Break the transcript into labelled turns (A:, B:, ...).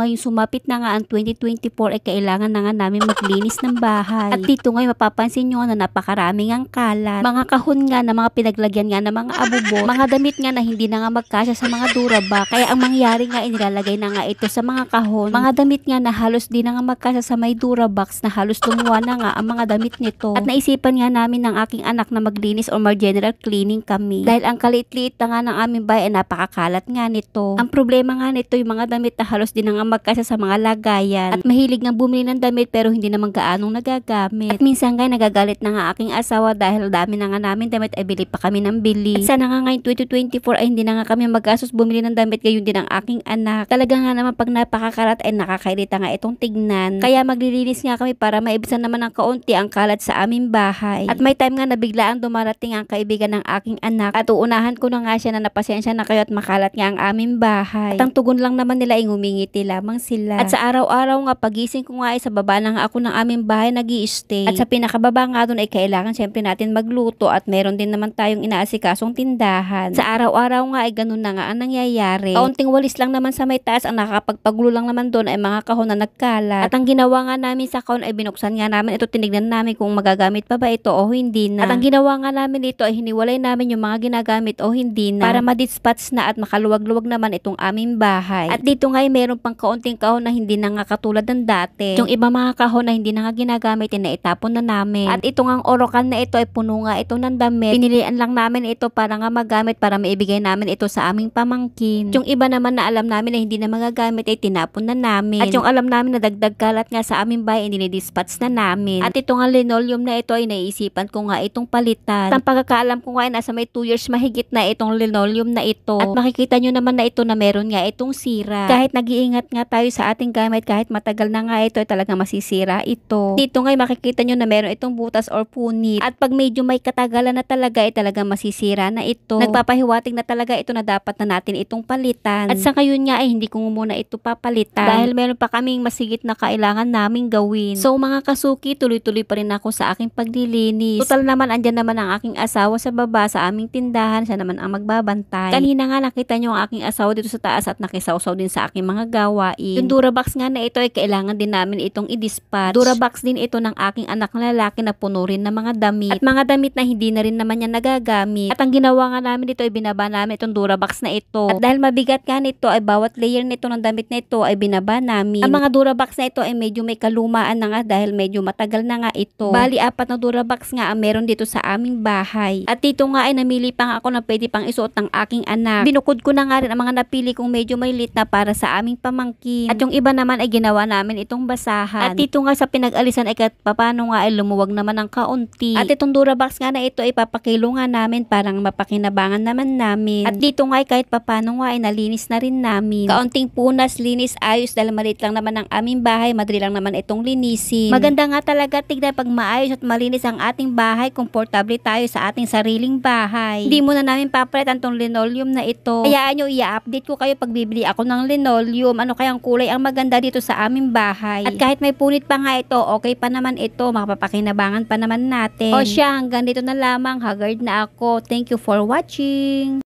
A: ngayon sumapit na nga ang 2024 ay kailangan na nga namin maglinis ng bahay. At dito ngayon mapapansin nyo na napakaraming ang kalat. Mga kahon nga na mga pinaglagyan nga ng mga abubo. Mga damit nga na hindi na nga magkasya sa mga durabox. Kaya ang mangyari nga inilalagay na nga ito sa mga kahon. Mga damit nga na halos di na nga magkasya sa may durabox na halos lumuwa na nga ang mga damit nito. At naisipan nga namin ng aking anak na maglinis o mag-general cleaning kami. Dahil ang kaliit-liit na nga ng aming bahay ay napakakalat nga nito. Ang problema nga nito yung mga damit na halos di na nga magkasya sa mga lagayan. At mahilig nga bumili ng damit pero hindi naman gaanong nagagamit. At minsan nga nagagalit na nga aking asawa dahil dami na nga namin damit ay bili pa kami ng bili. At sana nga ngayon 2024 ay hindi na nga kami magastos bumili ng damit, gayon din ang aking anak. Talaga nga naman pag napakakalat ay nakakairita nga itong tignan. Kaya maglilinis nga kami para maibsan naman ng kaunti ang kalat sa aming bahay. At may time nga na biglaan dumarating ang kaibigan ng aking anak at uunahan ko na nga siya na napasensya na kayo at makalat nga ang aming bahay. At ang tugon lang naman nila ay ngumingiti lamang sila. At sa araw-araw nga pagising ko nga ay sa baba na nga ako ng aming bahay nag-i-stay. At sa pinakababa nga doon ay kailangan syempre natin magluto at meron din naman tayong inaasikasong tindahan. Sa araw-araw nga ay ganun na nga ang nangyayari. Kaunting walis lang naman sa may taas, ang nakakapagpagulo lang naman doon ay mga kahon na nagkalat. At ang ginawa nga namin sa kahon ay binuksan nga namin ito, tinignan namin kung magagamit pa ba ito o hindi na. At ang ginawa nga namin dito ay hiniwalay namin yung mga ginagamit o hindi na para madispatch na at makaluwag-luwag naman itong aming bahay. At dito nga ay meron pang kaunting kahon na hindi na nga katulad ng dati. Yung iba mga kahon na hindi na nga ginagamit ay naitapon na namin. At ito nga ang orokan na ito ay puno nga ito ng damit. Pinilian lang namin ito para nga magamit, para maibigay namin ito sa aming pamangkin. Yung iba naman na alam namin na hindi na magagamit ay tinapon na namin. At yung alam namin na dagdag kalat nga sa aming bahay ay dinidispatch na namin. At ito nga linoleum na ito ay naisipan ko nga itong palitan. At ang pagkakaalam ko nga ay nasa may 2 years mahigit na itong linoleum na ito. At makikita nyo naman na ito na meron nga itong sira. Kahit nag-iingat nga tayo sa ating gamit, kahit matagal na nga ito ay talagang masisira ito. Dito nga ay makikita nyo na meron itong butas or punit. At pag medyo may katagalan na talaga ay talagang masisira na ito. Nagpapahiwatig na talaga ito na dapat na natin itong palitan. At sa ngayon nga ay hindi ko muna ito papalitan dahil meron pa kaming masigit na kailangan naming gawin. So mga kasuki, tuloy-tuloy pa rin ako sa aking paglilinis. Total naman andyan naman ang aking asawa sa baba sa aming tindahan, siya naman ang magbabantay. Kanina nga nakita nyo ang aking asawa dito sa taas at nakisawsaw din sa aking mga gawain. Yung Durabox nga na ito ay kailangan din namin itong i-dispatch. Durabox din ito ng aking anak na lalaki na puno rin ng mga damit. At mga damit na hindi na rin naman niya nagagamit. At ang ginawa nga namin dito ay binaba namin itong Durabox na ito. At dahil mabigat nga nito ay bawat layer nito ng damit na ito ay binaba namin. Ang mga Durabox na ito ay medyo may kalumaan na nga dahil medyo matagal na nga ito. Bali 4 na Durabox nga ang meron dito sa aming bahay. At dito nga ay namili pa nga ako na pwede pang isuot ng aking anak. Binukod ko na nga rin ang mga napili kong medyo may lit na para sa aming pamangkin. At yung iba naman ay ginawa namin itong basahan. At dito nga sa pinag-alisan ay papano nga ay lumuwag naman ng kaunti. At itong Durabox nga na ito ay papakilo nga namin parang mapakinabangan naman namin. At dito nga ay kahit papano nga ay nalinis na rin namin. Kaunting punas, linis, ayos dahil maliit lang naman ang aming bahay, madali lang naman itong linisin. Maganda nga talaga tignan pag maayos at malinis ang ating bahay, komportable tayo sa ating sariling bahay. Hindi muna namin papalitan tong linoleum na ito. Kaya nyo i-update ko kayo pag bibili ako ng linoleum. Ano kayang kulay ang maganda dito sa aming bahay. At kahit may punit pa nga ito, okay pa naman ito. Makapapakinabangan pa naman natin. O siya, hanggang dito na lamang. Haggard na ako. Thank you for watching.